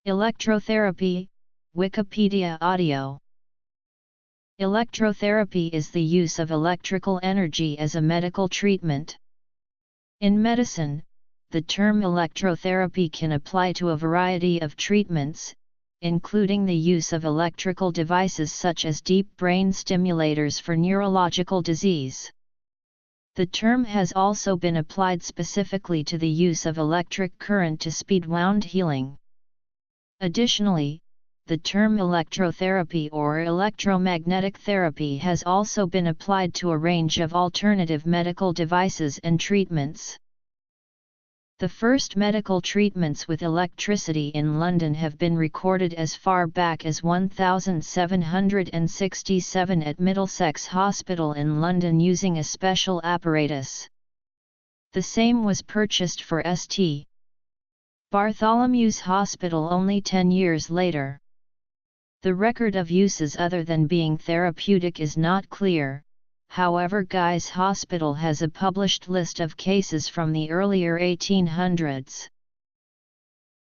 Electrotherapy, Wikipedia audio. Electrotherapy is the use of electrical energy as a medical treatment. In medicine, the term electrotherapy can apply to a variety of treatments, including the use of electrical devices such as deep brain stimulators for neurological disease. The term has also been applied specifically to the use of electric current to speed wound healing. Additionally, the term electrotherapy or electromagnetic therapy has also been applied to a range of alternative medical devices and treatments. The first medical treatments with electricity in London have been recorded as far back as 1767 at Middlesex Hospital in London using a special apparatus. The same was purchased for St. Bartholomew's Hospital only 10 years later. The record of uses other than being therapeutic is not clear, however Guy's Hospital has a published list of cases from the earlier 1800s.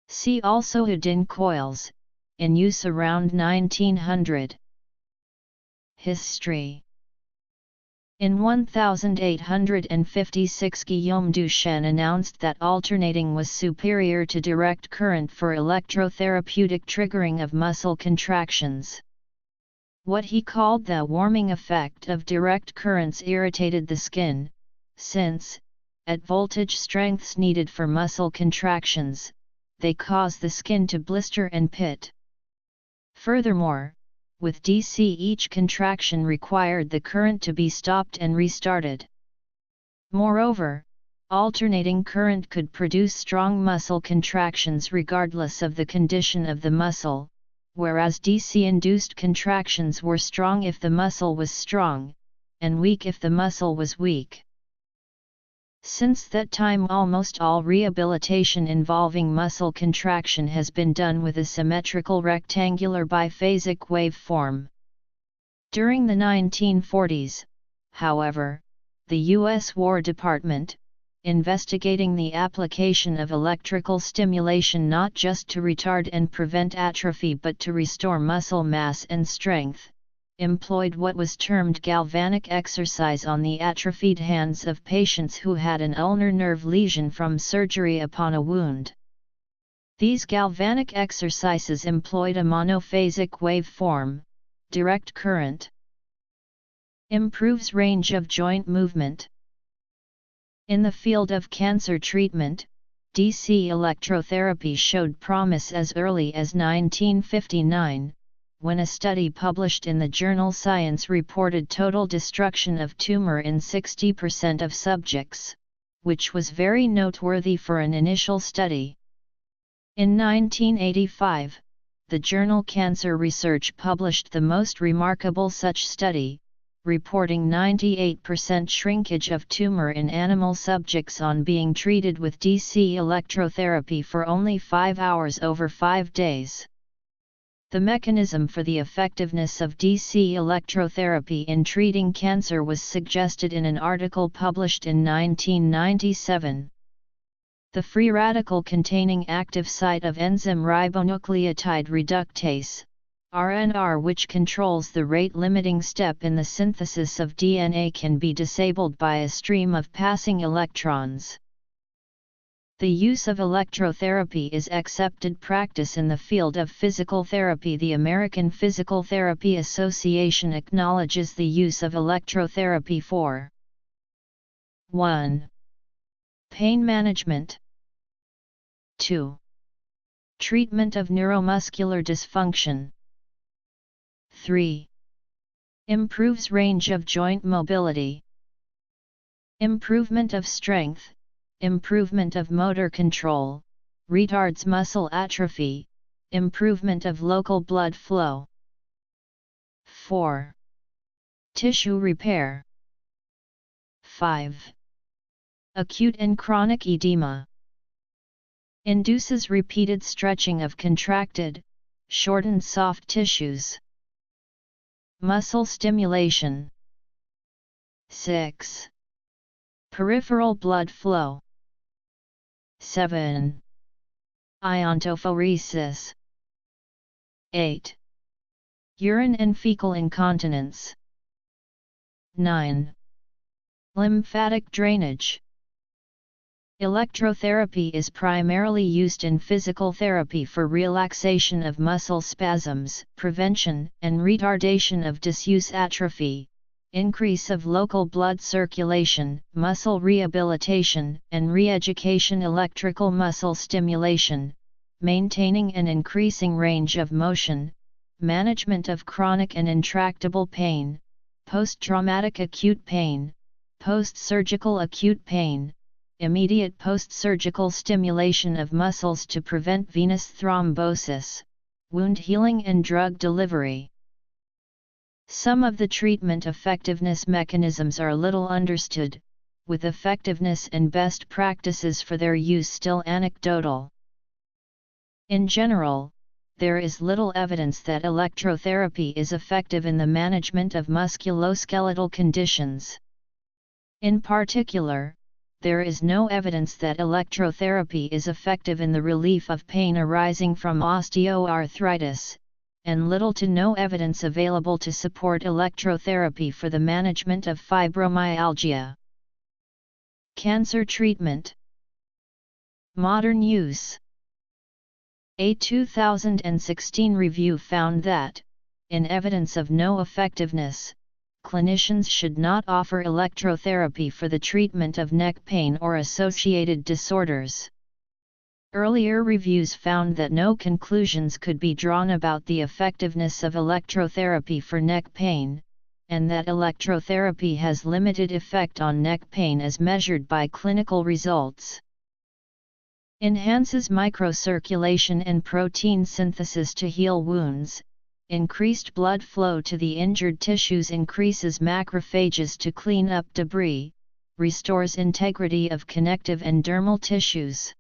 See also Houdin coils, in use around 1900. History. In 1856 Guillaume Duchenne announced that alternating was superior to direct current for electrotherapeutic triggering of muscle contractions. What he called the warming effect of direct currents irritated the skin, since, at voltage strengths needed for muscle contractions, they cause the skin to blister and pit. Furthermore, with DC each contraction required the current to be stopped and restarted. Moreover, alternating current could produce strong muscle contractions regardless of the condition of the muscle, whereas DC-induced contractions were strong if the muscle was strong, and weak if the muscle was weak. Since that time almost all rehabilitation involving muscle contraction has been done with a symmetrical rectangular biphasic waveform. During the 1940s, however, the U.S. War Department, investigating the application of electrical stimulation not just to retard and prevent atrophy but to restore muscle mass and strength, employed what was termed galvanic exercise on the atrophied hands of patients who had an ulnar nerve lesion from surgery upon a wound. These galvanic exercises employed a monophasic waveform, direct current. Improves range of joint movement. In the field of cancer treatment, DC electrotherapy showed promise as early as 1959, when a study published in the journal Science reported total destruction of tumor in 60% of subjects, which was very noteworthy for an initial study. In 1985, the journal Cancer Research published the most remarkable such study, reporting 98% shrinkage of tumor in animal subjects on being treated with DC electrotherapy for only 5 hours over 5 days. The mechanism for the effectiveness of DC electrotherapy in treating cancer was suggested in an article published in 1997. The free radical containing active site of enzyme ribonucleotide reductase, RNR, which controls the rate-limiting step in the synthesis of DNA, can be disabled by a stream of passing electrons. The use of electrotherapy is accepted practice in the field of physical therapy. The American Physical Therapy Association acknowledges the use of electrotherapy for 1. Pain management. 2. Treatment of neuromuscular dysfunction. 3. Improves range of joint mobility. Improvement of strength. Improvement of motor control, retards muscle atrophy, improvement of local blood flow. 4. Tissue repair. 5. Acute and chronic edema. Induces repeated stretching of contracted, shortened soft tissues. Muscle stimulation. 6. Peripheral blood flow. 7. Iontophoresis, 8. Urine and fecal incontinence. 9. Lymphatic drainage. Electrotherapy is primarily used in physical therapy for relaxation of muscle spasms, prevention and retardation of disuse atrophy, increase of local blood circulation, muscle rehabilitation and re-education, electrical muscle stimulation, maintaining an increasing range of motion, management of chronic and intractable pain, post-traumatic acute pain, post-surgical acute pain, immediate post-surgical stimulation of muscles to prevent venous thrombosis, wound healing and drug delivery. Some of the treatment effectiveness mechanisms are little understood, with effectiveness and best practices for their use still anecdotal. In general, there is little evidence that electrotherapy is effective in the management of musculoskeletal conditions. In particular, there is no evidence that electrotherapy is effective in the relief of pain arising from osteoarthritis, and little to no evidence available to support electrotherapy for the management of fibromyalgia. Cancer treatment. Modern use. A 2016 review found that, in evidence of no effectiveness, clinicians should not offer electrotherapy for the treatment of neck pain or associated disorders. Earlier reviews found that no conclusions could be drawn about the effectiveness of electrotherapy for neck pain, and that electrotherapy has limited effect on neck pain as measured by clinical results. Enhances microcirculation and protein synthesis to heal wounds. Increased blood flow to the injured tissues increases macrophages to clean up debris, restores integrity of connective and dermal tissues.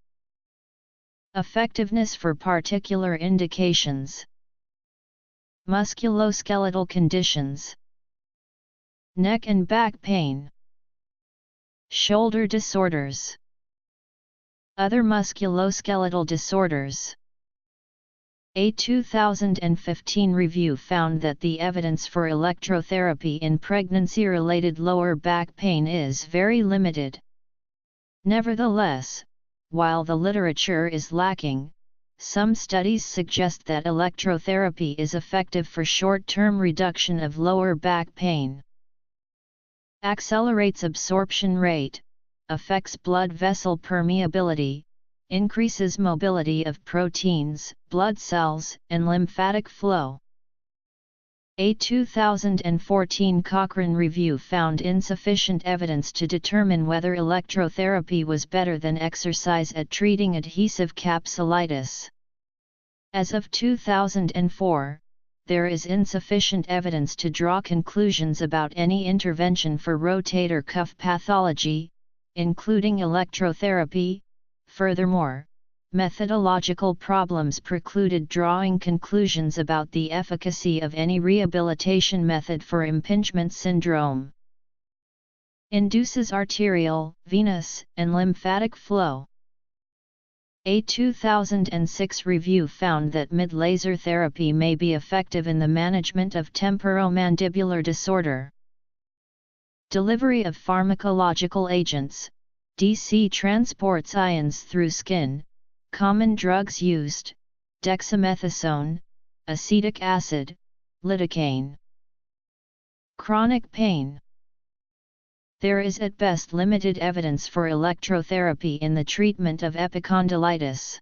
Effectiveness for particular indications. Musculoskeletal conditions. Neck and back pain. Shoulder disorders. Other musculoskeletal disorders. A 2015 review found that the evidence for electrotherapy in pregnancy-related lower back pain is very limited. Nevertheless, while the literature is lacking, some studies suggest that electrotherapy is effective for short-term reduction of lower back pain. Accelerates absorption rate, affects blood vessel permeability, increases mobility of proteins, blood cells, and lymphatic flow. A 2014 Cochrane review found insufficient evidence to determine whether electrotherapy was better than exercise at treating adhesive capsulitis. As of 2004, there is insufficient evidence to draw conclusions about any intervention for rotator cuff pathology, including electrotherapy. Furthermore, methodological problems precluded drawing conclusions about the efficacy of any rehabilitation method for impingement syndrome. Induces arterial, venous, and lymphatic flow. A 2006 review found that mid-laser therapy may be effective in the management of temporomandibular disorder. Delivery of pharmacological agents. DC transports ions through skin. Common drugs used: dexamethasone, acetic acid, lidocaine. Chronic pain. There is at best limited evidence for electrotherapy in the treatment of epicondylitis.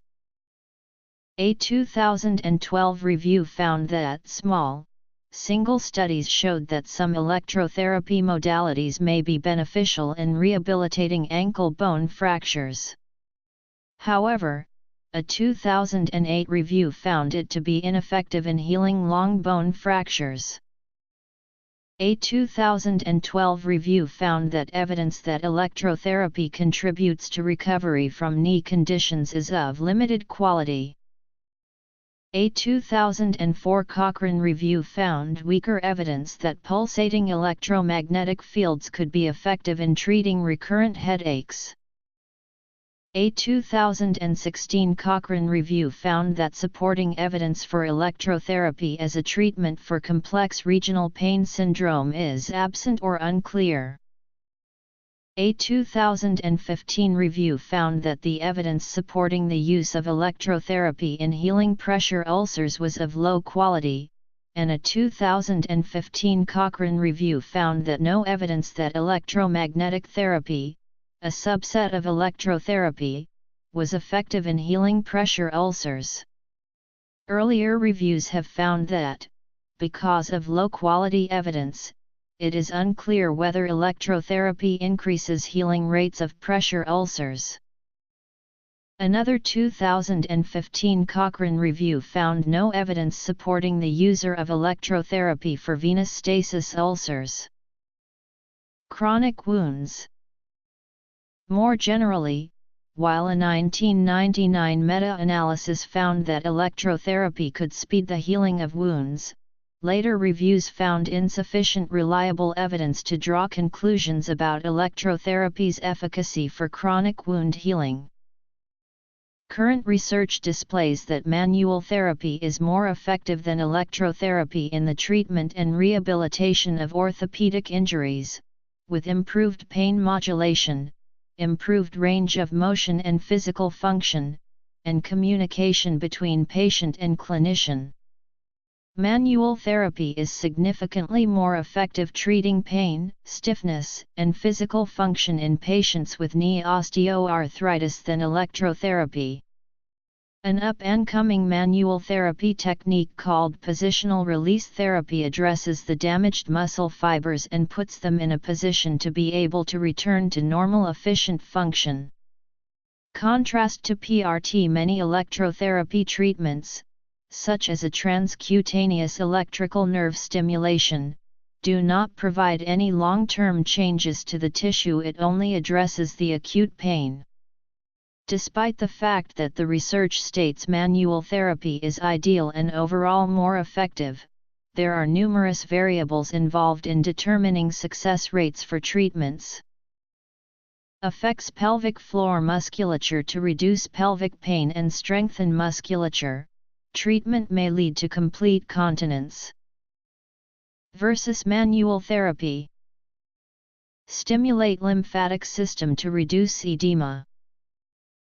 A 2012 review found that small, single studies showed that some electrotherapy modalities may be beneficial in rehabilitating ankle bone fractures. However, a 2008 review found it to be ineffective in healing long bone fractures. A 2012 review found that evidence that electrotherapy contributes to recovery from knee conditions is of limited quality. A 2004 Cochrane review found weaker evidence that pulsating electromagnetic fields could be effective in treating recurrent headaches. A 2016 Cochrane review found that supporting evidence for electrotherapy as a treatment for complex regional pain syndrome is absent or unclear. A 2015 review found that the evidence supporting the use of electrotherapy in healing pressure ulcers was of low quality, and a 2015 Cochrane review found that no evidence that electromagnetic therapy, a subset of electrotherapy, was effective in healing pressure ulcers. Earlier reviews have found that, because of low-quality evidence, it is unclear whether electrotherapy increases healing rates of pressure ulcers. Another 2015 Cochrane review found no evidence supporting the use of electrotherapy for venous stasis ulcers. Chronic wounds. More generally, while a 1999 meta-analysis found that electrotherapy could speed the healing of wounds, later reviews found insufficient reliable evidence to draw conclusions about electrotherapy's efficacy for chronic wound healing. Current research displays that manual therapy is more effective than electrotherapy in the treatment and rehabilitation of orthopedic injuries, with improved pain modulation, improved range of motion and physical function, and communication between patient and clinician. Manual therapy is significantly more effective treating pain, stiffness, and physical function in patients with knee osteoarthritis than electrotherapy. An up-and-coming manual therapy technique called positional release therapy addresses the damaged muscle fibers and puts them in a position to be able to return to normal efficient function. Contrast to PRT, many electrotherapy treatments, such as a transcutaneous electrical nerve stimulation, do not provide any long-term changes to the tissue. It only addresses the acute pain. Despite the fact that the research states manual therapy is ideal and overall more effective, there are numerous variables involved in determining success rates for treatments. Affects pelvic floor musculature. To reduce pelvic pain and strengthen musculature, treatment may lead to complete continence. Versus manual therapy. Stimulate lymphatic system to reduce edema.